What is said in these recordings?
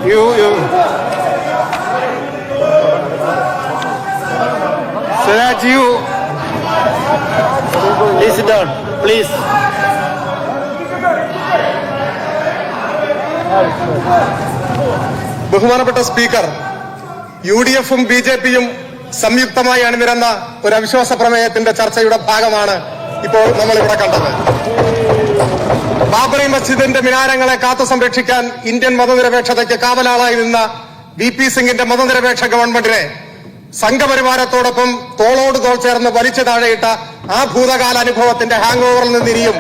Siraj, you please sit down, please. ബഹുമാനപ്പെട്ട speaker, UDF-ഉം BJP-യും സംയുക്തമായി അണിനിരന്ന ഒരു അവിശ്വാസ പ്രമേയത്തിന്റെ ചർച്ചയുടെ ഭാഗമാണ് ഇപ്പോൾ നമ്മൾ ഇവിടെ കണ്ടത്. ബാബറി മസ്ജിദിന്റെ മിനാരങ്ങളെ കാത്തു സംരക്ഷിക്കാൻ ഇന്ത്യൻ മതനിരപേക്ഷതയ്ക്ക് കാവലാളായി നിന്ന VP സിംഗിന്റെ മതനിരപേക്ഷ ഗവൺമെന്റിനെ സംഘപരിവാരത്തോടൊപ്പം തോളോട് തോൾ ചേർന്ന് വലിച്ചു താഴെയിട്ട ആ ഭൂതകാല അനുഭവത്തിന്റെ ഹാങ് ഓവറിൽ നിന്നിരിയും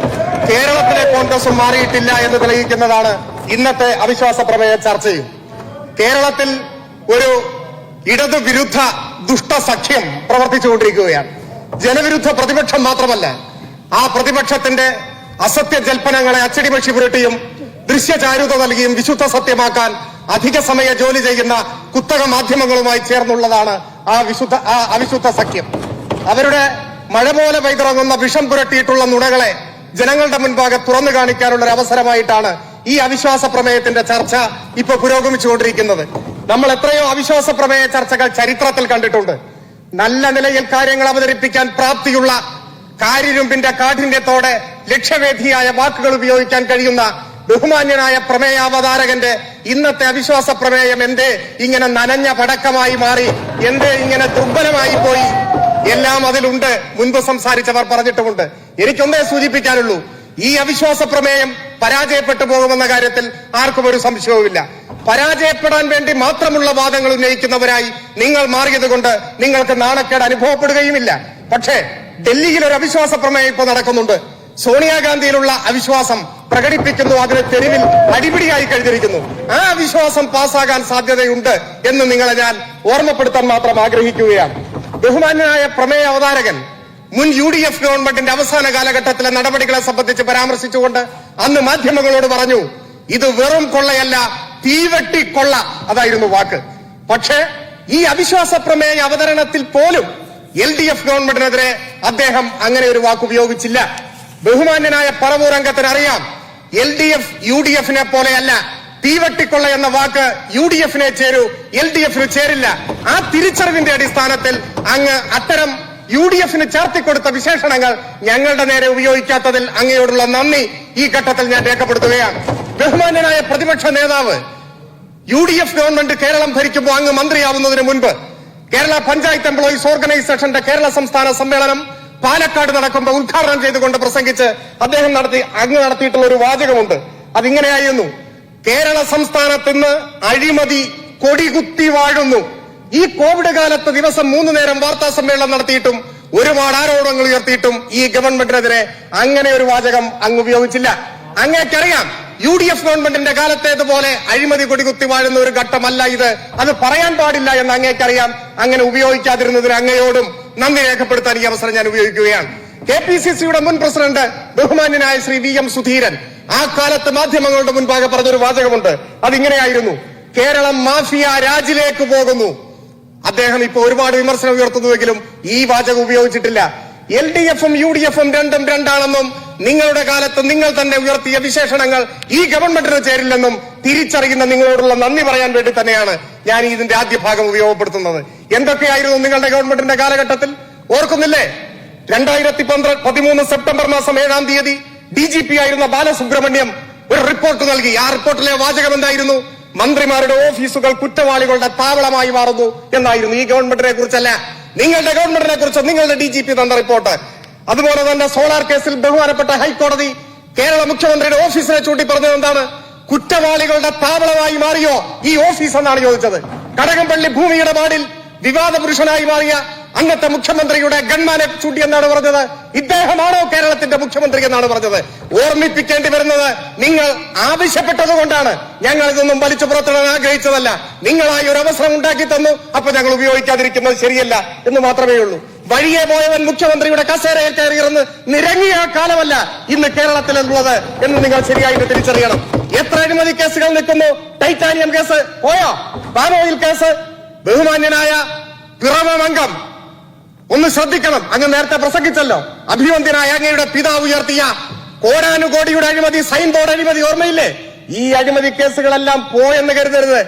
കേരളത്തിലെ കോൺഗ്രസും മാറിയിട്ടില്ല എന്ന് തെളിയിക്കുന്നതാണ് ഇന്നത്തെ അവിശ്വാസ പ്രമേയ ചർച്ചയും. കേരളത്തിൽ ഒരു ഇടതുവിരുദ്ധ ദുഷ്ടസഖ്യം പ്രവർത്തിച്ചുകൊണ്ടിരിക്കുകയാണ്. ജനവിരുദ്ധ പ്രതിപക്ഷം മാത്രമല്ല, ആ പ്രതിപക്ഷത്തിന്റെ അസത്യ ജൽപ്പനങ്ങളെ അച്ചടിമഷി പുരട്ടിയും ദൃശ്യചാരുത നൽകിയും വിശുദ്ധ സത്യമാക്കാൻ അധിക സമയ ജോലി ചെയ്യുന്ന കുത്തക മാധ്യമങ്ങളുമായി ചേർന്നുള്ളതാണ് ആ അവിശുദ്ധ സഖ്യം. അവരുടെ മഴ പോലെ പെയ്തിറങ്ങുന്ന വിഷം പുരട്ടിയിട്ടുള്ള നുണകളെ ജനങ്ങളുടെ മുൻപാകെ തുറന്നു കാണിക്കാനുള്ള ഒരു അവസരമായിട്ടാണ് ഈ അവിശ്വാസ പ്രമേയത്തിന്റെ ചർച്ച ഇപ്പൊ പുരോഗമിച്ചുകൊണ്ടിരിക്കുന്നത്. നമ്മൾ എത്രയോ അവിശ്വാസ പ്രമേയ ചർച്ചകൾ ചരിത്രത്തിൽ കണ്ടിട്ടുണ്ട്. നല്ല നിലയിൽ കാര്യങ്ങൾ അവതരിപ്പിക്കാൻ പ്രാപ്തിയുള്ള, കാര്യരുമ്പിന്റെ കാഠിന്യത്തോടെ ലക്ഷ്യവേദിയായ വാക്കുകൾ ഉപയോഗിക്കാൻ കഴിയുന്ന ബഹുമാന്യനായ പ്രമേയാവതാരകന്റെ ഇന്നത്തെ അവിശ്വാസ പ്രമേയം എന്തേ ഇങ്ങനെ നനഞ്ഞ പടക്കമായി മാറി, എന്തേ ഇങ്ങനെ ദുർബലമായി പോയി, എല്ലാം അതിലുണ്ട്. മുൻപ് സംസാരിച്ചവർ പറഞ്ഞിട്ടുമുണ്ട്. എനിക്കൊന്നേ സൂചിപ്പിക്കാനുള്ളൂ, ഈ അവിശ്വാസ പ്രമേയം പരാജയപ്പെട്ടു പോകുമെന്ന കാര്യത്തിൽ ആർക്കും ഒരു സംശയവുമില്ല. പരാജയപ്പെടാൻ വേണ്ടി മാത്രമുള്ള വാദങ്ങൾ ഉന്നയിക്കുന്നവരായി നിങ്ങൾ മാറിയത് കൊണ്ട് നിങ്ങൾക്ക് നാണക്കേട് അനുഭവപ്പെടുകയുമില്ല. പക്ഷേ ഡൽഹിയിൽ ഒരു അവിശ്വാസ പ്രമേയം ഇപ്പോൾ നടക്കുന്നുണ്ട്. സോണിയാഗാന്ധിയിലുള്ള അവിശ്വാസം പ്രകടിപ്പിക്കുന്നു. അതിന് തെരുവിൽ അടിപിടിയായി കഴിഞ്ഞിരിക്കുന്നു. ആ അവിശ്വാസം പാസ്സാകാൻ സാധ്യതയുണ്ട് എന്ന് നിങ്ങളെ ഞാൻ ഓർമ്മപ്പെടുത്താൻ മാത്രം ആഗ്രഹിക്കുകയാണ്. ബഹുമാന്യനായ പ്രമേയ അവതാരകൻ മുൻ UDF ഗവൺമെന്റിന്റെ അവസാന കാലഘട്ടത്തിലെ നടപടികളെ സംബന്ധിച്ച് പരാമർശിച്ചുകൊണ്ട് അന്ന് മാധ്യമങ്ങളോട് പറഞ്ഞു, ഇത് വെറും കൊള്ളയല്ല, തീവെട്ടിക്കൊള്ള, അതായിരുന്നു വാക്ക്. പക്ഷേ ഈ അവിശ്വാസ പ്രമേയ അവതരണത്തിൽ പോലും LDF ഗവൺമെന്റിനെതിരെ അദ്ദേഹം അങ്ങനെ ഒരു വാക്ക് ഉപയോഗിച്ചില്ല. ബഹുമാന്യനായ പറവൂർ അംഗത്തിന് അറിയാം, LDF UDF-നെ പോലെയല്ല. തീവെട്ടിക്കൊള്ള എന്ന വാക്ക് UDF-നെ ചേരൂ, LDF-ന് ചേരില്ല. ആ തിരിച്ചറിവിന്റെ അടിസ്ഥാനത്തിൽ അങ്ങ് അത്തരം UDF-ന് ചേർത്തിക്കൊടുത്ത വിശേഷണങ്ങൾ ഞങ്ങളുടെ നേരെ ഉപയോഗിക്കാത്തതിൽ അങ്ങയോടുള്ള നന്ദി ഈ ഘട്ടത്തിൽ ഞാൻ രേഖപ്പെടുത്തുകയാണ്. ബഹുമാന്യനായ പ്രതിപക്ഷ നേതാവ്, UDF ഗവൺമെന്റ് കേരളം ഭരിക്കുമ്പോൾ അങ്ങ് മന്ത്രിയാവുന്നതിന് മുൻപ് കേരള പഞ്ചായത്ത് എംപ്ലോയീസ് ഓർഗനൈസേഷന്റെ കേരള സംസ്ഥാന സമ്മേളനം പാലക്കാട് നടക്കുമ്പോൾ ഉദ്ഘാടനം ചെയ്തുകൊണ്ട് പ്രസംഗിച്ച് അദ്ദേഹം അങ്ങ് നടത്തിയിട്ടുള്ള ഒരു വാചകമുണ്ട്. അതിങ്ങനെയായിരുന്നു: കേരള സംസ്ഥാനത്ത് നിന്ന് അഴിമതി കൊടികുത്തി വാഴുന്നു. ഈ കോവിഡ് കാലത്ത് ദിവസം 3 നേരം വാർത്താ സമ്മേളനം നടത്തിയിട്ടും ഒരുപാട് ആരോപണങ്ങൾ ഉയർത്തിയിട്ടും ഈ ഗവൺമെന്റിനെതിരെ അങ്ങനെ ഒരു വാചകം അങ്ങ് ഉപയോഗിച്ചില്ല. അങ്ങേക്കറിയാം, UDF ഗവൺമെന്റിന്റെ കാലത്തേതുപോലെ അഴിമതി കൊടികുത്തി വാഴുന്ന ഒരു ഘട്ടമല്ല ഇത്. അത് പറയാൻ പാടില്ല എന്ന് അങ്ങേക്കറിയാം. അങ്ങനെ ഉപയോഗിക്കാതിരുന്നതിന് അങ്ങയോടും നന്ദി രേഖപ്പെടുത്താൻ ഈ അവസരം ഞാൻ ഉപയോഗിക്കുകയാണ്. KPCC-യുടെ മുൻ പ്രസിഡന്റ് ബഹുമാന്യനായ ശ്രീ VM സുധീരൻ ആ കാലത്ത് മാധ്യമങ്ങളുടെ മുൻപാകെ പറഞ്ഞൊരു വാചകമുണ്ട്. അതിങ്ങനെയായിരുന്നു: കേരളം മാഫിയ രാജിലേക്ക് പോകുന്നു. അദ്ദേഹം ഇപ്പോൾ ഒരുപാട് വിമർശനം ഉയർത്തുന്നുവെങ്കിലും ഈ വാചകം ഉപയോഗിച്ചിട്ടില്ല. LDF-ഉം UDF-ഉം രണ്ടും രണ്ടാണെന്നും നിങ്ങളുടെ കാലത്ത് നിങ്ങൾ തന്നെ ഉയർത്തിയ വിശേഷണങ്ങൾ ഈ ഗവൺമെന്റിന് ചേരില്ലെന്നും തിരിച്ചറിയുന്ന നിങ്ങളോടുള്ള നന്ദി പറയാൻ വേണ്ടി തന്നെയാണ് ഞാൻ ഇതിന്റെ ആദ്യ ഭാഗം ഉപയോഗപ്പെടുത്തുന്നത്. എന്തൊക്കെയായിരുന്നു നിങ്ങളുടെ ഗവൺമെന്റിന്റെ കാലഘട്ടത്തിൽ ഓർക്കുന്നില്ലേ? 2013 സെപ്റ്റംബർ മാസം 7-ാം തീയതി DGP ആയിരുന്ന ബാലസുബ്രഹ്മണ്യം ഒരു റിപ്പോർട്ട് നൽകി. ആ റിപ്പോർട്ടിലെ വാചകം എന്തായിരുന്നു? മന്ത്രിമാരുടെ ഓഫീസുകൾ കുറ്റവാളികളുടെ താവളമായി മാറുന്നു എന്നായിരുന്നു. ഈ ഗവൺമെന്റിനെ കുറിച്ചല്ല, നിങ്ങളുടെ ഗവൺമെന്റിനെ കുറിച്ച് നിങ്ങളുടെ DGP തന്ന റിപ്പോർട്ട്. അതുപോലെ തന്നെ സോളാർ കേസിൽ ബഹുമാനപ്പെട്ട ഹൈക്കോടതി കേരള മുഖ്യമന്ത്രിയുടെ ഓഫീസിനെ ചൂണ്ടി പറഞ്ഞത് എന്താണ്? കുറ്റവാളികളുടെ താവളമായി മാറിയോ ഈ ഓഫീസ് എന്നാണ് ചോദിച്ചത്. കടകംപള്ളി ഭൂമിയുടെ പാടിൽ വിവാദ പുരുഷനായി മാറിയ അന്നത്തെ മുഖ്യമന്ത്രിയുടെ ഗൺമാനെ ചൂണ്ടി എന്നാണ് പറഞ്ഞത്. ഇദ്ദേഹമാണോ കേരളത്തിന്റെ മുഖ്യമന്ത്രി എന്നാണ് പറഞ്ഞത്. ഓർമ്മിപ്പിക്കേണ്ടി വരുന്നത്, നിങ്ങൾ ആവശ്യപ്പെട്ടത് കൊണ്ടാണ്. ഞങ്ങൾ ഇതൊന്നും വലിച്ചു പുറത്തിടാൻ ആഗ്രഹിച്ചതല്ല. നിങ്ങളായി ഒരു അവസരം ഉണ്ടാക്കി തന്നു, അപ്പൊ ഞങ്ങൾ ഉപയോഗിക്കാതിരിക്കുന്നത് ശരിയല്ല എന്ന് മാത്രമേ ഉള്ളൂ. വഴിയെ പോയവൻ മുഖ്യമന്ത്രിയുടെ കസേരയിൽ കയറിയിരുന്ന് നിരങ്ങിയ കാലമല്ല ഇന്ന് കേരളത്തിലുള്ളത് എന്ന് നിങ്ങൾ ശരിയായിട്ട് തിരിച്ചറിയണം. എത്ര അഴിമതി കേസുകൾ നിൽക്കുന്നു? ടൈറ്റാനിയം കേസ് പോയോ? പാനോയിൽ കേസ്. ബഹുമാന്യനായ പിറവമംഗം ഒന്ന് ശ്രദ്ധിക്കണം. അങ്ങ് നേരത്തെ പ്രസംഗിച്ചല്ലോ. അഭിവന്ദ്യനായ അങ്ങയുടെ പിതാവ് ഉയർത്തിയ കോടാനുകോടിയുടെ അഴിമതി, സൈൻ ബോർഡ് അഴിമതി ഓർമ്മയില്ലേ? ഈ അഴിമതി കേസുകളെല്ലാം പോയെന്ന് കരുതരുത്.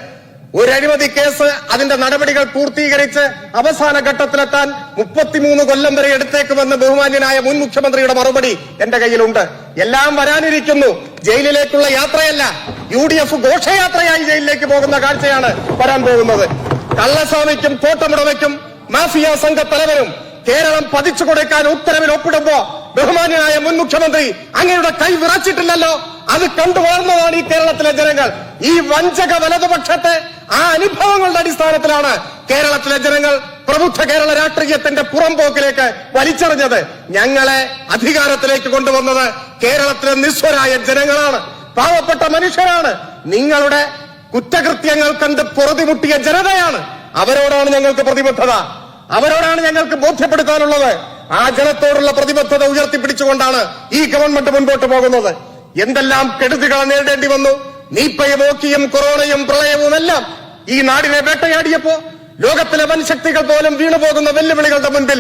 ഒരു അഴിമതി കേസ് അതിന്റെ നടപടികൾ പൂർത്തീകരിച്ച് അവസാന ഘട്ടത്തിലെത്താൻ 33 കൊല്ലം വരെ എടുത്തേക്കുമെന്ന് ബഹുമാന്യനായ മുൻ മുഖ്യമന്ത്രിയുടെ മറുപടി എന്റെ കയ്യിലുണ്ട്. എല്ലാം വരാനിരിക്കുന്നു. ജയിലിലേക്കുള്ള യാത്രയല്ല, UDF ഘോഷയാത്രയായി ജയിലിലേക്ക് പോകുന്ന കാഴ്ചയാണ് വരാൻ പോകുന്നത്. കള്ളസ്വാമിക്കും തോട്ടമുടമയ്ക്കും മാഫിയ സംഘ തലവനും കേരളം പതിച്ചു കൊടുക്കാൻ ഉത്തരവിൽ ഒപ്പിടുമ്പോ ബഹുമാന്യനായ മുൻ മുഖ്യമന്ത്രി അങ്ങയുടെ കൈ വിറച്ചിട്ടില്ലല്ലോ. അത് കണ്ടു വളർന്നതാണ് ഈ കേരളത്തിലെ ജനങ്ങൾ. ഈ വഞ്ചക വലതുപക്ഷത്തെ ആ അനുഭവങ്ങളുടെ അടിസ്ഥാനത്തിലാണ് കേരളത്തിലെ ജനങ്ങൾ പ്രബുദ്ധ കേരള രാഷ്ട്രീയത്തിന്റെ പുറംപോക്കിലേക്ക് വലിച്ചെറിഞ്ഞത്. ഞങ്ങളെ അധികാരത്തിലേക്ക് കൊണ്ടുവന്നത് കേരളത്തിലെ നിസ്വരായ ജനങ്ങളാണ്, പാവപ്പെട്ട മനുഷ്യരാണ്, നിങ്ങളുടെ കുറ്റകൃത്യങ്ങൾ കണ്ട് പൊറുതിമുട്ടിയ ജനതയാണ്. അവരോടാണ് ഞങ്ങൾക്ക് പ്രതിബദ്ധത, അവരോടാണ് ഞങ്ങൾക്ക് ബോധ്യപ്പെടുത്താനുള്ളത്. ആ ജനത്തോടുള്ള പ്രതിബദ്ധത ഉയർത്തിപ്പിടിച്ചുകൊണ്ടാണ് ഈ ഗവൺമെന്റ് മുൻപോട്ട് പോകുന്നത്. എന്തെല്ലാം കെടുതികൾ നേരിടേണ്ടി വന്നു. നീപ്പയും ഓക്കിയും കൊറോണയും പ്രളയവും എല്ലാം ഈ നാടിനെ വേട്ടയാടിയപ്പോ ലോകത്തിലെ വൻശക്തികൾ പോലും വീണുപോകുന്ന വെല്ലുവിളികളുടെ മുൻപിൽ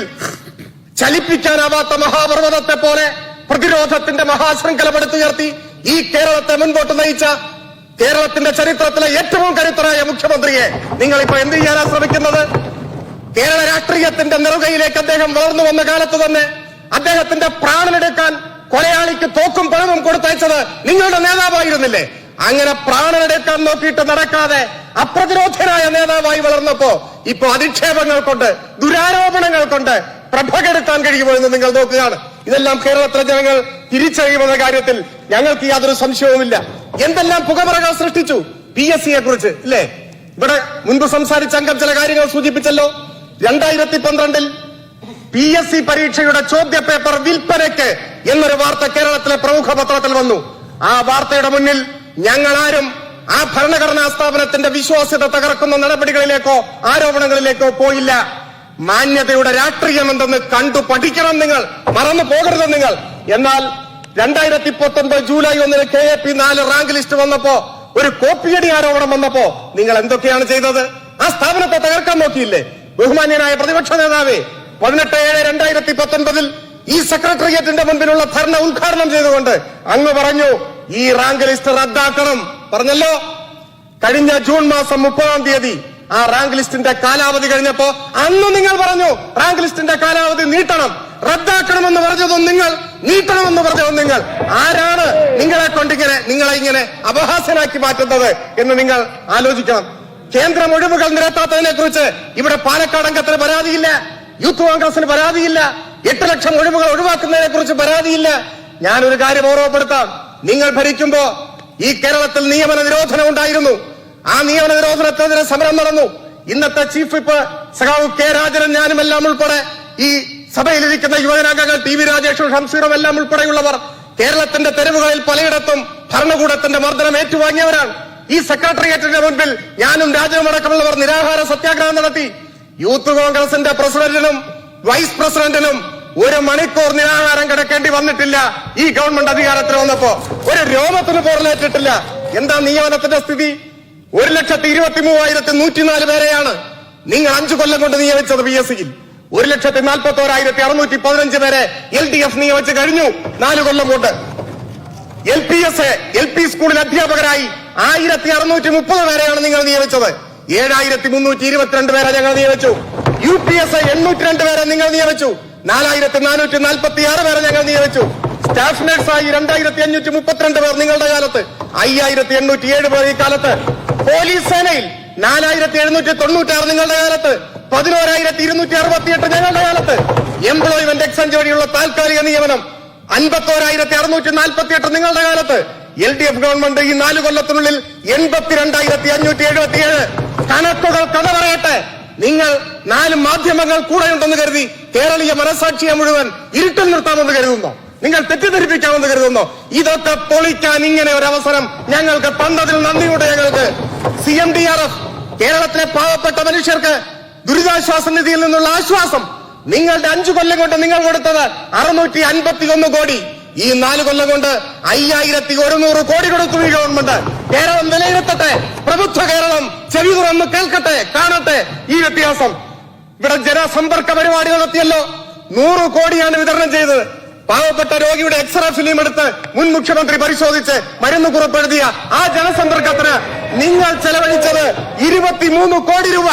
ചലിപ്പിക്കാനാവാത്ത മഹാപർവ്വതത്തെ പോലെ പ്രതിരോധത്തിന്റെ മഹാശൃംഖല പടുത്തുയർത്തി ഈ കേരളത്തെ മുൻപോട്ട് നയിച്ച കേരളത്തിന്റെ ചരിത്രത്തിലെ ഏറ്റവും കരുത്തരായ മുഖ്യമന്ത്രിയെ നിങ്ങളിപ്പോ എന്ത് ചെയ്യാനാ ശ്രമിക്കുന്നത്? കേരള രാഷ്ട്രീയത്തിന്റെ നെറുകയിലേക്ക് അദ്ദേഹം വളർന്നു വന്ന കാലത്ത് തന്നെ അദ്ദേഹത്തിന്റെ പ്രാണനെടുക്കാൻ കൊലയാളിക്ക് തോക്കും പണവും കൊടുത്തയച്ചത് നിങ്ങളുടെ നേതാവായിരുന്നില്ലേ? അങ്ങനെ പ്രാണനെടുക്കാൻ നോക്കിയിട്ട് നടക്കാതെ അപ്രതിരോധനായ നേതാവായി വളർന്നപ്പോ ഇപ്പൊ അധിക്ഷേപങ്ങൾ കൊണ്ട് ദുരാരോപണങ്ങൾ കൊണ്ട് പ്രഭ കെടുത്താൻ കഴിയുമോ എന്ന് നിങ്ങൾ നോക്കുകയാണ്. ഇതെല്ലാം കേരളത്തിലെ ജനങ്ങൾ തിരിച്ചറിയുമെന്ന കാര്യത്തിൽ ഞങ്ങൾക്ക് യാതൊരു സംശയവുമില്ല. എന്തെല്ലാം പുകമറകൾ സൃഷ്ടിച്ചു PSC യെ കുറിച്ച് ഇല്ലേ? ഇവിടെ മുൻപ് സംസാരിച്ച അംഗം ചില കാര്യങ്ങൾ സൂചിപ്പിച്ചല്ലോ. 2012 PSC പരീക്ഷയുടെ ചോദ്യ പേപ്പർ വിൽപ്പനയ്ക്ക് എന്നൊരു വാർത്ത കേരളത്തിലെ പ്രമുഖ പത്രത്തിൽ വന്നു. ആ വാർത്തയുടെ മുന്നിൽ ഞങ്ങളാരും ആ ഭരണഘടനാ സ്ഥാപനത്തിന്റെ വിശ്വാസ്യത തകർക്കുന്ന നടപടികളിലേക്കോ ആരോപണങ്ങളിലേക്കോ പോയില്ല. മാന്യതയുടെ രാഷ്ട്രീയം എന്തെന്ന് കണ്ടു പഠിക്കണം നിങ്ങൾ, മറന്നു പോകരുത് നിങ്ങൾ. എന്നാൽ 2019 ജൂലൈ 1 KAP 4 റാങ്ക് ലിസ്റ്റ് വന്നപ്പോ, ഒരു കോപ്പിയടി ആരോപണം വന്നപ്പോ നിങ്ങൾ എന്തൊക്കെയാണ് ചെയ്തത്? ആ സ്ഥാപനത്തെ തകർക്കാൻ നോക്കിയില്ലേ? ബഹുമാന്യനായ പ്രതിപക്ഷ നേതാവേ, 18/7/2019 ഈ സെക്രട്ടേറിയറ്റിന്റെ മുൻപിലുള്ള ധർണ ഉദ്ഘാടനം ചെയ്തുകൊണ്ട് അങ്ങ് പറഞ്ഞു ഈ റാങ്ക് ലിസ്റ്റ് റദ്ദാക്കണം പറഞ്ഞല്ലോ. കഴിഞ്ഞ ജൂൺ മാസം 30-ാം തീയതി ആ റാങ്ക് ലിസ്റ്റിന്റെ കാലാവധി കഴിഞ്ഞപ്പോ അന്ന് നിങ്ങൾ പറഞ്ഞു റാങ്ക് ലിസ്റ്റിന്റെ കാലാവധി നീട്ടണം, റദ്ദാക്കണമെന്ന് പറഞ്ഞതും നിങ്ങൾ, നീട്ടണമെന്ന് പറഞ്ഞതും നിങ്ങൾ. ആരാണ് നിങ്ങളെ കൊണ്ടിങ്ങനെ നിങ്ങളെ ഇങ്ങനെ അപഹാസ്യനാക്കി മാറ്റുന്നത് എന്ന് നിങ്ങൾ ആലോചിക്കണം. കേന്ദ്രം ഒഴിവുകൾ നിരത്താത്തതിനെ കുറിച്ച് ഇവിടെ പാലക്കാട് അംഗത്തിന് പരാതിയില്ല, യൂത്ത് കോൺഗ്രസിന് പരാതിയില്ല, 8 ലക്ഷം ഒഴിവുകൾ ഒഴിവാക്കുന്നതിനെ കുറിച്ച് പരാതിയില്ല. ഞാനൊരു കാര്യം ഓർമ്മപ്പെടുത്താം. നിങ്ങൾ ഭരിക്കുമ്പോ ഈ കേരളത്തിൽ നിയമന നിരോധനം ഉണ്ടായിരുന്നു. ആ നിയമന നിരോധനത്തിനെതിരെ സമരം നടന്നു. ഇന്നത്തെ ചീഫ് വിപ്പ് സഖാവ് K രാജനും ഞാനും എല്ലാം ഉൾപ്പെടെ ഈ സഭയിലിരിക്കുന്ന യുവജനാംഗങ്ങൾ TV രാജേഷും ഷംസീറും എല്ലാം ഉൾപ്പെടെയുള്ളവർ കേരളത്തിന്റെ തെരുവുകളിൽ പലയിടത്തും ഭരണകൂടത്തിന്റെ മർദ്ദനം ഏറ്റുവാങ്ങിയവരാണ്. ഈ സെക്രട്ടേറിയറ്റിന്റെ മുൻപിൽ ഞാനും രാജനും അടക്കമുള്ളവർ നിരാഹാര സത്യാഗ്രഹം നടത്തി. യൂത്ത് കോൺഗ്രസിന്റെ പ്രസിഡന്റിനും വൈസ് പ്രസിഡന്റിനും 1 മണിക്കൂർ നിരാഹാരം കിടക്കേണ്ടി വന്നിട്ടില്ല. ഈ ഗവൺമെന്റ് അധികാരത്തിൽ വന്നപ്പോ ഒരു രോമത്തിന് പോറലേറ്റിട്ടില്ല. എന്താ നിയമനത്തിന്റെ സ്ഥിതി? 1,23,104 പേരെയാണ് നിങ്ങൾ 5 കൊല്ലം കൊണ്ട് നിയമിച്ചത്. PSCയിൽ 1,41,615 പേരെ LDF നിയമിച്ച് കഴിഞ്ഞു 4 കൊല്ലം കൊണ്ട്. LP സ്കൂളിൽ അധ്യാപകരായി 1,630 പേരെയാണ് നിങ്ങൾ നിയമിച്ചത്. 7,322 പേരെ ഞങ്ങൾ നിയമിച്ചു. UPSI 802 പേരെ നിങ്ങൾ നിയമിച്ചു. 4,446 പേരെ ഞങ്ങൾ നിയമിച്ചു. സ്റ്റാഫ് നഴ്സായി 2,532 പേർ നിങ്ങളുടെ കാലത്ത്, 5,807 പേർ ഈ കാലത്ത്. പോലീസ് സേനയിൽ 4,796 നിങ്ങളുടെ കാലത്ത്, 11,268 ഞങ്ങളുടെ കാലത്ത്. എംപ്ലോയ്മെന്റ് എക്സ്ചേഞ്ച് വഴിയുള്ള താൽക്കാലിക നിയമനം 51,648 നിങ്ങളുടെ കാലത്ത്. LDF ഗവൺമെന്റ് ഈ 4 കൊല്ലത്തിനുള്ളിൽ 82,577. കണക്കുകൾ കഥ പറയട്ടെ. നിങ്ങൾ 4 മാധ്യമങ്ങൾ കൂടെയുണ്ടെന്ന് കരുതി കേരളീയ മനസാക്ഷിയെ മുഴുവൻ ഇരുട്ടിൽ നിർത്താമെന്ന് കരുതുന്നോ? നിങ്ങൾ തെറ്റിദ്ധരിപ്പിക്കാമെന്ന് കരുതുന്നോ? ഇതൊക്കെ പൊളിക്കാൻ ഇങ്ങനെ ഒരു അവസരം ഞങ്ങൾക്ക് തന്നതിൽ നന്ദിയുണ്ട് ഞങ്ങൾക്ക്. CMDRF കേരളത്തിലെ പാവപ്പെട്ട മനുഷ്യർക്ക് ദുരിതാശ്വാസ നിധിയിൽ നിന്നുള്ള ആശ്വാസം നിങ്ങളുടെ 5 കൊല്ലം കൊണ്ട് നിങ്ങൾ കൊടുത്തത് 651 കോടി. ഈ 4 കൊല്ലം കൊണ്ട് 5,100 കോടി കൊടുത്തു ഈ ഗവൺമെന്റ്. കേരളം വിലയിരുത്തട്ടെ, പ്രബുദ്ധ കേരളം ചെവി തുറന്ന് കേൾക്കട്ടെ, കാണട്ടെ ഈ വ്യത്യാസം. ഇവിടെ ജനസമ്പർക്ക പരിപാടി നടത്തിയല്ലോ, 100 കോടിയാണ് വിതരണം ചെയ്തത്. പാവപ്പെട്ട രോഗിയുടെ എക്സ്റേ ഫിലിം എടുത്ത് മുൻ മുഖ്യമന്ത്രി പരിശോധിച്ച് മരുന്ന് കുറിപ്പെഴുതിയ ആ ജനസമ്പർക്കത്തിന് നിങ്ങൾ ചെലവഴിച്ചത് 23 കോടി രൂപ.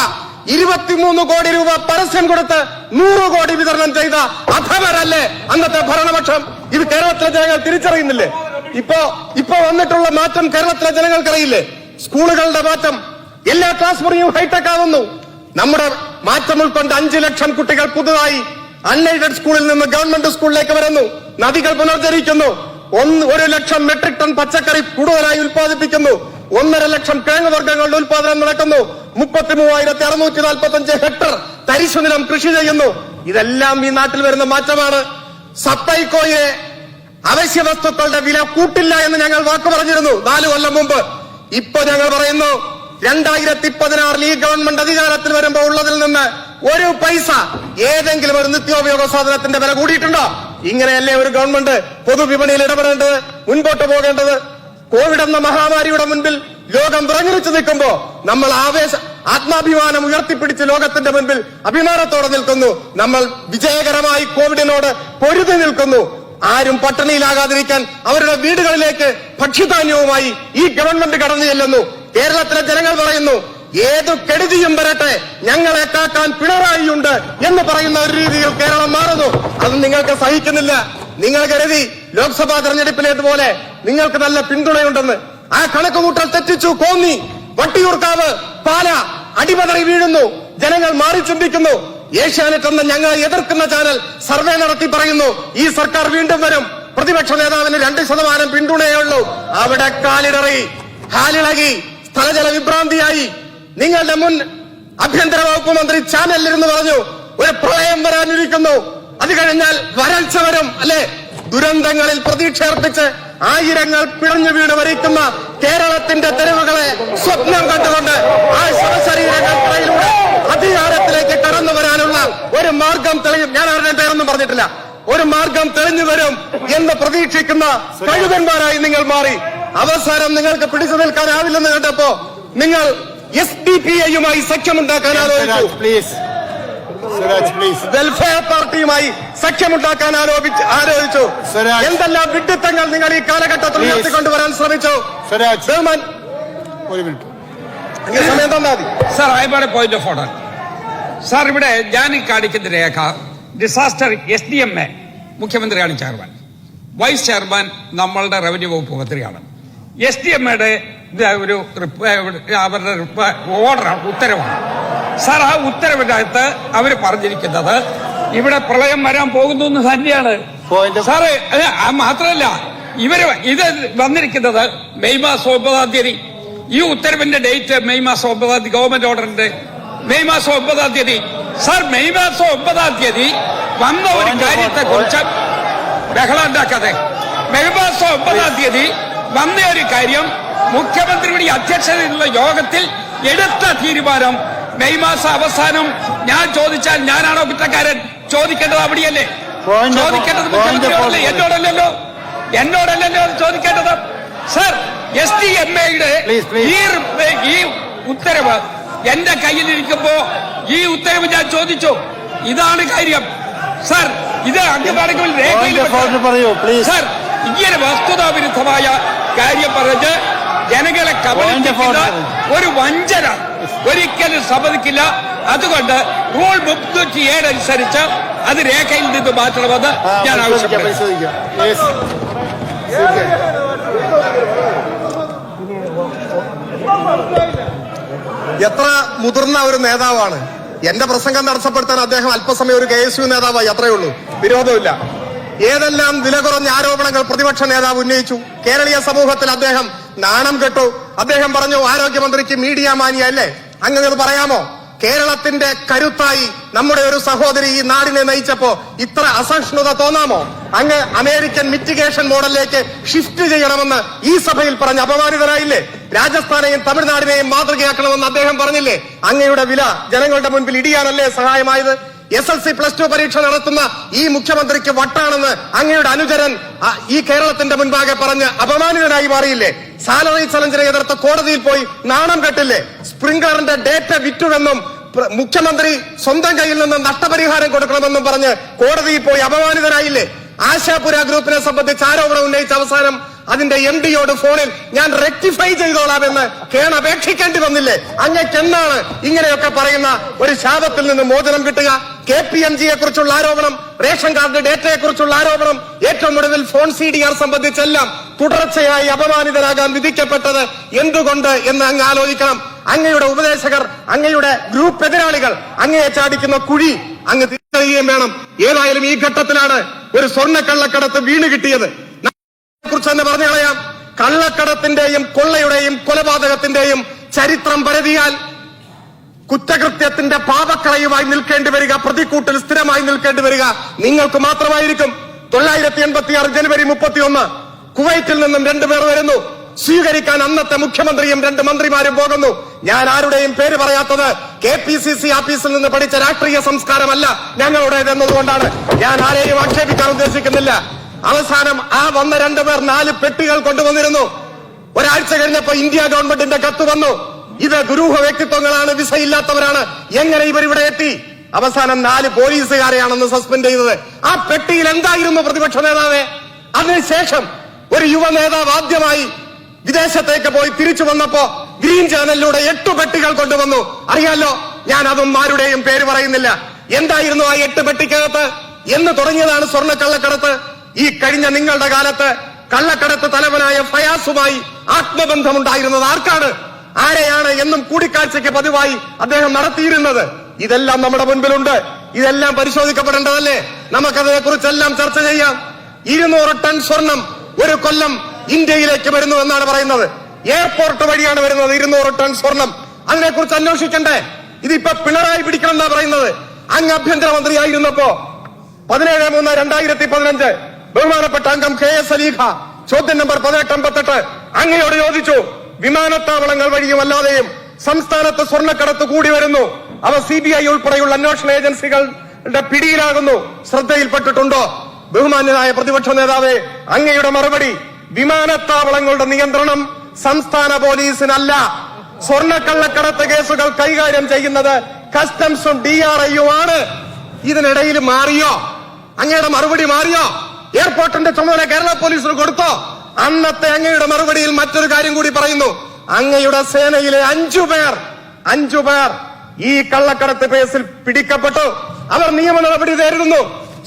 23 കോടി രൂപ പരസ്യം കൊടുത്ത് 100 കോടി വിതരണം ചെയ്ത അധമരല്ലേ അന്നത്തെ ഭരണപക്ഷം. ഇത് കേരളത്തിലെ ജനങ്ങൾ തിരിച്ചറിയുന്നില്ലേ? ഇപ്പൊ വന്നിട്ടുള്ള മാറ്റം കേരളത്തിലെ ജനങ്ങൾക്കറിയില്ലേ? സ്കൂളുകളുടെ മാറ്റം, എല്ലാ ക്ലാസ് മുറിയും ഹൈടെക് ആവുന്നു. നമ്മുടെ മാറ്റം ഉൾക്കൊണ്ട് 5 ലക്ഷം കുട്ടികൾ പുതുതായി അൺഎയ്ഡഡ് സ്കൂളിൽ നിന്ന് ഗവൺമെന്റ് സ്കൂളിലേക്ക് വരുന്നു. നദികൾ പുനർജനിക്കുന്നു. 1 ലക്ഷം മെട്രിക് ടൺ പച്ചക്കറി കൂടുതലായി ഉൽപ്പാദിപ്പിക്കുന്നു. 1.5 ലക്ഷം കിഴങ്ങ് വർഗ്ഗങ്ങളുടെ ഉൽപാദനം നടക്കുന്നു. 33,645 ഹെക്ടർ തരിശുനിലം കൃഷി ചെയ്യുന്നു. ഇതെല്ലാം ഈ നാട്ടിൽ വരുന്ന മാറ്റമാണ്. സപ്ലൈകോയെ അവശ്യ വസ്തുക്കളുടെ വില കൂട്ടില്ല എന്ന് ഞങ്ങൾ വാക്ക് പറഞ്ഞിരുന്നു 4 കൊല്ലം മുമ്പ്. ഇപ്പൊ ഞങ്ങൾ പറയുന്നു 2016 ഈ ഗവൺമെന്റ് അധികാരത്തിൽ വരുമ്പോൾ ഉള്ളതിൽ നിന്ന് 1 പൈസ ഏതെങ്കിലും ഒരു നിത്യോപയോഗ സാധനത്തിന്റെ വില കൂടിയിട്ടുണ്ടോ? ഇങ്ങനെയല്ലേ ഒരു ഗവൺമെന്റ് പൊതുവിപണിയിൽ ഇടപെടേണ്ടത്, മുൻപോട്ട് പോകേണ്ടത്? കോവിഡ് എന്ന മഹാമാരിയുടെ മുൻപിൽ ലോകം വിറങ്ങലിച്ചു നിൽക്കുമ്പോ നമ്മൾ ആത്മാഭിമാനം ഉയർത്തിപ്പിടിച്ച് ലോകത്തിന്റെ മുൻപിൽ അഭിമാനത്തോടെ നിൽക്കുന്നു. നമ്മൾ വിജയകരമായി കോവിഡിനോട് പൊരുതി നിൽക്കുന്നു. ആരും പട്ടിണിയിലാകാതിരിക്കാൻ അവരുടെ വീടുകളിലേക്ക് ഭക്ഷ്യധാന്യവുമായി ഈ ഗവൺമെന്റ് കടന്നു ചെല്ലുന്നു. കേരളത്തിലെ ജനങ്ങൾ പറയുന്നു, ഏതു കെടുതിയും വരട്ടെ, ഞങ്ങളെ കാക്കാൻ പിണറായിയുണ്ട് എന്ന് പറയുന്ന ഒരു രീതിയിൽ കേരളം മാറുന്നു. അത് നിങ്ങൾക്ക് സഹിക്കുന്നില്ല. നിങ്ങൾ കരുതി ലോക്സഭാ തെരഞ്ഞെടുപ്പിലേതുപോലെ നിങ്ങൾക്ക് നല്ല പിന്തുണയുണ്ടെന്ന്. ആ കണക്കുകൂട്ടൽ തെറ്റിച്ചു. കോന്നി, വട്ടിയൂർക്കാവ്, പാല അടിപതറി വീഴുന്നു. ജനങ്ങൾ മാറി ചിന്തിക്കുന്നു. ഏഷ്യാനെറ്റ് എന്ന ഞങ്ങളെ എതിർക്കുന്ന ചാനൽ സർവേ നടത്തി പറയുന്നു, ഈ സർക്കാർ വീണ്ടും വരും. പ്രതിപക്ഷ നേതാവിന് 2% പിന്തുണയേ ഉള്ളൂ. അവിടെ കാലിടറി, ഹാലിളകി, സ്ഥലജല വിഭ്രാന്തിയായി. നിങ്ങളുടെ മുൻ ആഭ്യന്തര വകുപ്പ് മന്ത്രി ചാനലിലിരുന്ന് പറഞ്ഞു, ഒരു പ്രളയം വരാനിരിക്കുന്നു, അത് കഴിഞ്ഞാൽ വരൾച്ച വരും അല്ലെ? ദുരന്തങ്ങളിൽ പ്രതീക്ഷ അർപ്പിച്ച് ആയിരങ്ങൾ പിഴഞ്ഞു വീട് വരിക്കുന്ന കേരളത്തിന്റെ തെരുവുകളെ സ്വപ്നം കണ്ടുകൊണ്ട് ആ ശവശരീരങ്ങൾക്കിടയിലൂടെ അധികാരത്തിലേക്ക് കടന്നു വരാനുള്ള ഒരു മാർഗം തെളിയും. ഞാൻ ആരുടെ പേരൊന്നും പറഞ്ഞിട്ടില്ല. ഒരു മാർഗം തെളിഞ്ഞു വരും എന്ന് പ്രതീക്ഷിക്കുന്ന കഴുകന്മാരായി നിങ്ങൾ മാറി. അവസാനം നിങ്ങൾക്ക് പിടിച്ചു നിൽക്കാനാവില്ലെന്ന് കണ്ടപ്പോ നിങ്ങൾ SDPIയുമായി സഖ്യമുണ്ടാക്കാൻ ആലോചിച്ചു. വെൽഫെയർ പാർട്ടിയുമായി സഖ്യമുണ്ടാക്കാൻ ആലോചിച്ചു. എന്തെല്ലാം വിഡ്ഢിത്തങ്ങൾ നിങ്ങൾ ഈ കാലഘട്ടത്തിൽ ഉയർത്തിക്കൊണ്ടുവരാൻ ശ്രമിച്ചു. സമയം തന്നാ മതി sir. I want A point of order sir. ഇവിടെ ഞാൻ ഈ കാണിക്കുന്ന രേഖ ഡിസാസ്റ്റർ SDMA മുഖ്യമന്ത്രിയാണ് ചെയർമാൻ, വൈസ് ചെയർമാൻ നമ്മളുടെ റവന്യൂ വകുപ്പ് മന്ത്രിയാണ്. SDMAയുടെ ഒരു അവരുടെ ഓർഡറാണ്, ഉത്തരവാണ് സാർ. ആ ഉത്തരവിനകത്ത് അവർ പറഞ്ഞിരിക്കുന്നത് ഇവിടെ പ്രളയം വരാൻ പോകുന്നു എന്ന് തന്നെയാണ് സാറേ. മാത്രമല്ല ഇത് വന്നിരിക്കുന്നത് മെയ് മാസം 9 തീയതി. ഈ ഉത്തരവിന്റെ ഡേറ്റ് മെയ് മാസം 9 തീയതി, ഗവൺമെന്റ് ഓർഡറിന്റെ മെയ് മാസം 9 തീയതി. സാർ, മെയ് മാസം 9 തീയതി വന്ന ഒരു കാര്യത്തെ കുറിച്ച് ബഹളം ഉണ്ടാക്കാതെ, മെയ് മാസം 9 തീയതി വന്ന ഒരു കാര്യം മുഖ്യമന്ത്രിയുടെ അധ്യക്ഷതയിലുള്ള യോഗത്തിൽ എടുത്ത തീരുമാനം മെയ് മാസം അവസാനം ഞാൻ ചോദിച്ചാൽ ഞാനാണോ കുറ്റക്കാരൻ? ചോദിക്കേണ്ടത് അവിടെയല്ലേ? ചോദിക്കേണ്ടത് മുഖ്യമന്ത്രിയോടല്ലേ, എന്നോടല്ലല്ലോ ചോദിക്കേണ്ടത്. സർ, SDMAയുടെ ഈ ഉത്തരവ് എന്റെ കയ്യിലിരിക്കുമ്പോ ഈ ഉത്തരവ് ഞാൻ ചോദിച്ചു. ഇതാണ് കാര്യം സർ. ഇത് അംഗമാണെങ്കിൽ രേഖയിൽ സർ, ഇങ്ങനെ വസ്തുതാവിരുദ്ധമായ കാര്യം പറഞ്ഞ് ജനങ്ങളെ കബളിപ്പിക്കുന്ന ഒരു വഞ്ചന ഒരിക്കലും സമ്മതിക്കില്ല. അതുകൊണ്ട് റൂൾ 37 അനുസരിച്ച് അത് രേഖയിൽ നിന്ന് മാറ്റണമെന്ന് ഞാൻ ആവശ്യപ്പെടുന്നു. എത്ര മുതിർന്ന ഒരു നേതാവാണ്. എന്റെ പ്രസംഗം തടസ്സപ്പെടുത്താൻ അദ്ദേഹം അല്പസമയം ഒരു KSU നേതാവായി, അത്രയേ ഉള്ളൂ. വിരോധമില്ല. ഏതെല്ലാം വില കുറഞ്ഞ ആരോപണങ്ങൾ പ്രതിപക്ഷ നേതാവ് ഉന്നയിച്ചു. കേരളീയ സമൂഹത്തിൽ അദ്ദേഹം നാണം കെട്ടു. അദ്ദേഹം പറഞ്ഞു, ആരോഗ്യമന്ത്രിക്ക് മീഡിയ മാനിയ അല്ലേ? അങ്ങനെ പറയാമോ? കേരളത്തിന്റെ കരുത്തായി നമ്മുടെ ഒരു സഹോദരി ഈ നാടിനെ നയിച്ചപ്പോ ഇത്ര അസഹിഷ്ണുത തോന്നാമോ? അങ്ങ് അമേരിക്കൻ മിറ്റിഗേഷൻ മോഡലിലേക്ക് ഷിഫ്റ്റ് ചെയ്യണമെന്ന് ഈ സഭയിൽ പറഞ്ഞ് അപമാനിതരായില്ലേ? രാജസ്ഥാനെയും തമിഴ്നാടിനെയും മാതൃകയാക്കണമെന്ന് അദ്ദേഹം പറഞ്ഞില്ലേ? അങ്ങയുടെ വില ജനങ്ങളുടെ മുൻപിൽ ഇടിയാനല്ലേ സഹായമായത്? SLC+2 പരീക്ഷ നടത്തുന്ന ഈ മുഖ്യമന്ത്രിക്ക് വട്ടാണെന്ന് അങ്ങയുടെ അനുചരൻ ഈ കേരളത്തിന്റെ മുൻപാകെ പറഞ്ഞ് അപമാനിതനായി മാറിയില്ലേ? സാലറി ചലഞ്ചിനെ എതിർത്ത് കോടതിയിൽ പോയി നാണം കെട്ടില്ലേ? സ്പ്രിംഗ്ലറിന്റെ ഡേറ്റ വിറ്റുവെന്നും മുഖ്യമന്ത്രി സ്വന്തം കയ്യിൽ നിന്ന് നഷ്ടപരിഹാരം കൊടുക്കണമെന്നും പറഞ്ഞ് കോടതിയിൽ പോയി അപമാനിതരായില്ലേ? ആശാപുര ഗ്രൂപ്പിനെ സംബന്ധിച്ച് ആരോപണം ഉന്നയിച്ച അവസാനം അതിന്റെ MD-യോട് ഫോണിൽ ഞാൻ റെക്ടിഫൈ ചെയ്തോളാമെന്ന് കേണപേക്ഷിക്കേണ്ടി വന്നില്ലേ? അങ്ങക്ക് എന്നാണ് ഇങ്ങനെയൊക്കെ പറയുന്ന ഒരു ശാപത്തിൽ നിന്ന് മോചനം കിട്ടുക? KPMG-യെ കുറിച്ചുള്ള ആരോപണം, റേഷൻ കാർഡ് ഡേറ്റയെ കുറിച്ചുള്ള ആരോപണം, ഏറ്റവും ഒടുവിൽ ഫോൺ CDR സംബന്ധിച്ചെല്ലാം തുടർച്ചയായി അപമാനിതരാകാൻ വിധിക്കപ്പെട്ടത് എന്തുകൊണ്ട് എന്ന് അങ്ങ് ആലോചിക്കണം. അങ്ങയുടെ ഉപദേശകർ, അങ്ങയുടെ ഗ്രൂപ്പ് എതിരാളികൾ അങ്ങയെ ചാടിക്കുന്ന കുഴി അങ്ങ് തിരിച്ചറിയുകയും വേണം. ഏതായാലും ഈ ഘട്ടത്തിലാണ് ഒരു സ്വർണ്ണക്കള്ളക്കടത്ത് വീണ് കിട്ടിയത്. കുറിച്ച് തന്നെ പറഞ്ഞു കളയാം. കള്ളക്കടത്തിന്റെയും കൊള്ളയുടെയും കൊലപാതകത്തിന്റെയും ചരിത്രം പരതിയാൽ കുറ്റകൃത്യത്തിന്റെ പാപക്കളയുമായി നിൽക്കേണ്ടി വരിക, പ്രതിക്കൂട്ടിൽ സ്ഥിരമായി നിൽക്കേണ്ടി വരിക നിങ്ങൾക്ക് മാത്രമായിരിക്കും. 986 ജനുവരി 31 കുവൈറ്റിൽ നിന്നും 2 പേർ വരുന്നു. സ്വീകരിക്കാൻ അന്നത്തെ മുഖ്യമന്ത്രിയും 2 മന്ത്രിമാരും പോകുന്നു. ഞാൻ ആരുടെയും പേര് പറയാത്തത് KPCC ആഫീസിൽ നിന്ന് പഠിച്ച രാഷ്ട്രീയ സംസ്കാരമല്ല ഞങ്ങളുടേതെന്നതുകൊണ്ടാണ്. ഞാൻ ആരെയും ആക്ഷേപിക്കാൻ ഉദ്ദേശിക്കുന്നില്ല. അവസാനം ആ വന്ന 2 പേർ 4 പെട്ടികൾ കൊണ്ടുവന്നിരുന്നു. ഒരാഴ്ച കഴിഞ്ഞപ്പോ ഇന്ത്യ ഗവൺമെന്റിന്റെ കത്ത് വന്നു. ഇത് ദുരൂഹ വ്യക്തിത്വങ്ങളാണ്, വിസയില്ലാത്തവരാണ്, എങ്ങനെ ഇവർ ഇവിടെ എത്തി? അവസാനം 4 പോലീസുകാരെയാണെന്ന് സസ്പെൻഡ് ചെയ്തത്. ആ പെട്ടിയിൽ എന്തായിരുന്നു പ്രതിപക്ഷ നേതാവേ? അതിനുശേഷം ഒരു യുവ നേതാവ് ആദ്യമായി വിദേശത്തേക്ക് പോയി തിരിച്ചു വന്നപ്പോ ഗ്രീൻ ചാനലിലൂടെ 8 പെട്ടികൾ കൊണ്ടുവന്നു. അറിയാലോ, ഞാൻ അതൊന്നും ആരുടെയും പേര് പറയുന്നില്ല. എന്തായിരുന്നു ആ 8 പെട്ടിക്കകത്ത്? എന്ന് തുടങ്ങിയതാണ് സ്വർണ്ണക്കള്ളക്കടത്ത്. ഈ കഴിഞ്ഞ നിങ്ങളുടെ കാലത്ത് കള്ളക്കടത്ത് തലവനായ ഫയാസുമായി ആത്മബന്ധമുണ്ടായിരുന്നത് ആർക്കാണ്, ആരെയാണ് എന്നും കൂടിക്കാഴ്ചയ്ക്ക് പതിവായി അദ്ദേഹം നടത്തിയിരുന്നത്. ഇതെല്ലാം നമ്മുടെ മുൻപിലുണ്ട്. ഇതെല്ലാം പരിശോധിക്കപ്പെടേണ്ടതല്ലേ? നമുക്കതിനെ കുറിച്ചെല്ലാം ചർച്ച ചെയ്യാം. 200 ടൺ സ്വർണം ഒരു കൊല്ലം ഇന്ത്യയിലേക്ക് വരുന്നു എന്നാണ് പറയുന്നത്. എയർപോർട്ട് വഴിയാണ് വരുന്നത് 200 ടൺ സ്വർണം. അതിനെക്കുറിച്ച് അന്വേഷിക്കണ്ടേ? ഇതിപ്പോ പിണറായി പിടിക്കണം എന്നാ പറയുന്നത്. അങ്ങ് ആഭ്യന്തരമന്ത്രിയായിരുന്നപ്പോ 17/3/2015 ബഹുമാനപ്പെട്ട അംഗം KS അലീഖ ചോദ്യം നമ്പർ 1858 അങ്ങയോട് ചോദിച്ചു, വിമാനത്താവളങ്ങൾ വഴിയും അല്ലാതെയും സംസ്ഥാനത്ത് സ്വർണ്ണക്കടത്ത് കൂടി വരുന്നു, അവ CBI ഉൾപ്പെടെയുള്ള അന്വേഷണ ഏജൻസികളുടെ പിടിയിലാകുന്നു, ശ്രദ്ധയിൽപ്പെട്ടിട്ടുണ്ടോ? ബഹുമാന്യനായ പ്രതിപക്ഷ നേതാവേ, അങ്ങയുടെ മറുപടി വിമാനത്താവളങ്ങളുടെ നിയന്ത്രണം സംസ്ഥാന പോലീസിനല്ല, സ്വർണ്ണക്കള്ളക്കടത്ത് കേസുകൾ കൈകാര്യം ചെയ്യുന്നത് കസ്റ്റംസും DRI-യും ആണ്. ഇതിനിടയിൽ മാറിയോ? അങ്ങയുടെ മറുപടി മാറിയോ? എയർപോർട്ടിന്റെ ചുമതല കേരള പോലീസിന് കൊടുത്തോ? അന്നത്തെ അങ്ങയുടെ മറുപടിയിൽ മറ്റൊരു കാര്യം കൂടി പറയുന്നു. അങ്ങയുടെ സേനയിലെ 5 പേർ ഈ കള്ളക്കടത്ത് കേസിൽ പിടിക്കപ്പെട്ടു. അവർ നിയമ നടപടി നേരിടുന്നു.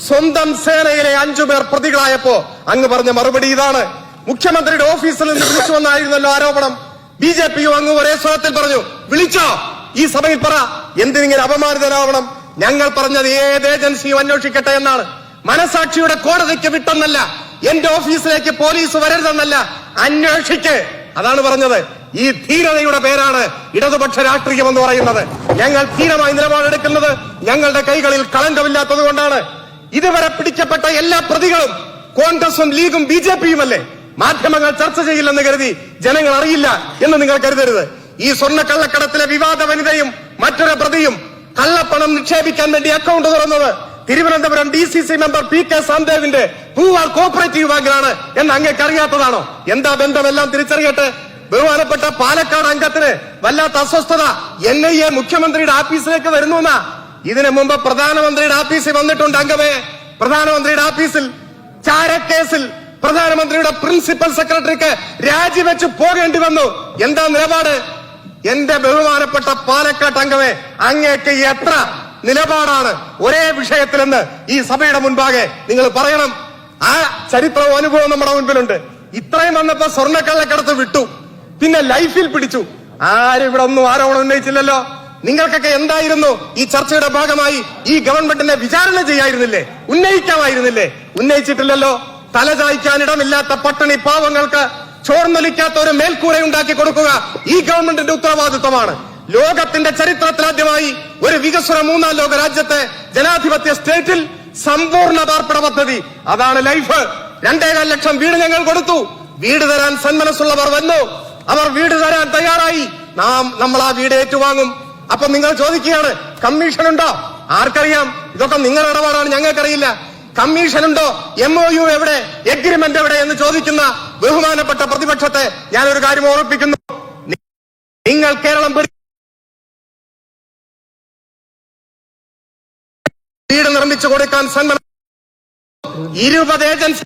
സ്വന്തം സേനയിലെ 5 പേർ പ്രതികളായപ്പോ അങ്ങ് പറഞ്ഞ മറുപടി ഇതാണ്. മുഖ്യമന്ത്രിയുടെ ഓഫീസിൽ നിന്ന് വിളിച്ചു വന്നായിരുന്നല്ലോ ആരോപണം. BJP-യും അങ്ങ് ഒരേ സ്വരത്തിൽ പറഞ്ഞു, വിളിച്ചോ? ഈ സഭയിൽ പറ, എന്തിനിങ്ങനെ അപമാനിതരാവണം? ഞങ്ങൾ പറഞ്ഞത് ഏത് ഏജൻസിയും അന്വേഷിക്കട്ടെ എന്നാണ്. മനസാക്ഷിയുടെ കോടതിക്ക് വിട്ടെന്നല്ല, എന്റെ ഓഫീസിലേക്ക് പോലീസ് വരരുതെന്നല്ല, അന്വേഷിക്ക്, അതാണ് പറഞ്ഞത്. ഈ ധീരതയുടെ പേരാണ് ഇടതുപക്ഷ രാഷ്ട്രീയം എന്ന് പറയുന്നത്. ഞങ്ങൾ ധീരമായി നിലപാടെടുക്കുന്നത് ഞങ്ങളുടെ കൈകളിൽ കളങ്കമില്ലാത്തത് കൊണ്ടാണ്. ഇതുവരെ പിടിക്കപ്പെട്ട എല്ലാ പ്രതികളും കോൺഗ്രസും ലീഗും BJP-യും അല്ലേ? മാധ്യമങ്ങൾ ചർച്ച ചെയ്യില്ലെന്ന് കരുതി ജനങ്ങൾ അറിയില്ല എന്ന് നിങ്ങൾ കരുതരുത്. ഈ സ്വർണ്ണക്കള്ളക്കടത്തിലെ വിവാദ വനിതയും മറ്റൊരു പ്രതിയും കള്ളപ്പണം നിക്ഷേപിക്കാൻ വേണ്ടി അക്കൗണ്ട് തുറന്നത് തിരുവനന്തപുരം DCC മെമ്പർ PK സാംദേവിന്റെ പൂവാർ കോപ്പറേറ്റീവ് ബാങ്കിലാണ് എന്ന് അങ്ങേക്ക് അറിയാത്തതാണോ? എന്താ ബന്ധമെല്ലാം തിരിച്ചറിയട്ടെ. ബഹുമാനപ്പെട്ട പാലക്കാട് അംഗത്തിന് വല്ലാത്ത അസ്വസ്ഥത. NIA മുഖ്യമന്ത്രിയുടെ ആഫീസിലേക്ക് വരുന്നു എന്നാ. ഇതിനു മുമ്പ് പ്രധാനമന്ത്രിയുടെ ആഫീസിൽ വന്നിട്ടുണ്ട് അംഗമേ. പ്രധാനമന്ത്രിയുടെ ആഫീസിൽ ചാരക്കേസിൽ പ്രധാനമന്ത്രിയുടെ പ്രിൻസിപ്പൽ സെക്രട്ടറിക്ക് രാജിവെച്ച് പോകേണ്ടി വന്നു. എന്താ നിലപാട്? എന്റെ ബഹുമാനപ്പെട്ട പാലക്കാട് അംഗമേ, അങ്ങേക്ക് എത്ര നിലപാടാണ് ഒരേ വിഷയത്തിലെന്ന് ഈ സഭയുടെ മുൻപാകെ നിങ്ങൾ പറയണം. ആ ചരിത്രവും അനുഭവവും നമ്മുടെ മുൻപിലുണ്ട്. ഇത്രയും വന്നപ്പോ സ്വർണ്ണക്കള്ളക്കടത്ത് വിട്ടു, പിന്നെ ലൈഫിൽ പിടിച്ചു. ആരും ഇവിടെ ഒന്നും ആരോപണം ഉന്നയിച്ചില്ലല്ലോ. നിങ്ങൾക്കൊക്കെ എന്തായിരുന്നു ഈ ചർച്ചയുടെ ഭാഗമായി ഈ ഗവൺമെന്റിനെ വിചാരണ ചെയ്യായിരുന്നില്ലേ? ഉന്നയിക്കാമായിരുന്നില്ലേ? ഉന്നയിച്ചിട്ടില്ലല്ലോ. തലചായ്ക്കാനിടമില്ലാത്ത പട്ടിണി പാവങ്ങൾക്ക് ചോർന്നൊലിക്കാത്ത ഒരു മേൽക്കൂര ഉണ്ടാക്കി കൊടുക്കുക ഈ ഗവൺമെന്റിന്റെ ഉത്തരവാദിത്വമാണ്. ലോകത്തിന്റെ ചരിത്രത്തിലാദ്യമായി ഒരു വികസന 3ാം ലോക രാജ്യത്തെ ജനാധിപത്യ സ്റ്റേറ്റിൽ സമ്പൂർണ്ണ പാർപ്പിട പദ്ധതി, അതാണ് ലൈഫ്. 2.25 ലക്ഷം വീട് ഞങ്ങൾ കൊടുത്തു. വീട് തരാൻ സന്മനസ്സുള്ളവർ വന്നു, അവർ വീട് തരാൻ തയ്യാറായി. നമ്മൾ ആ വീട് ഏറ്റുവാങ്ങും. അപ്പൊ നിങ്ങൾ ചോദിക്കുകയാണ്, കമ്മീഷൻ ഉണ്ടോ? ആർക്കറിയാം? ഇതൊക്കെ നിങ്ങളുടെ ഇടപാടാണ്, ഞങ്ങൾക്കറിയില്ല. കമ്മീഷൻ ഉണ്ടോ? MOU എവിടെ? എഗ്രിമെന്റ് എവിടെ എന്ന് ചോദിക്കുന്ന ബഹുമാനപ്പെട്ട പ്രതിപക്ഷത്തെ ഞാനൊരു കാര്യം ഓർമ്മിപ്പിക്കുന്നു. നിങ്ങൾ കേരളം വീട് നിർമ്മിച്ചു കൊടുക്കാൻ 20 ഏജൻസി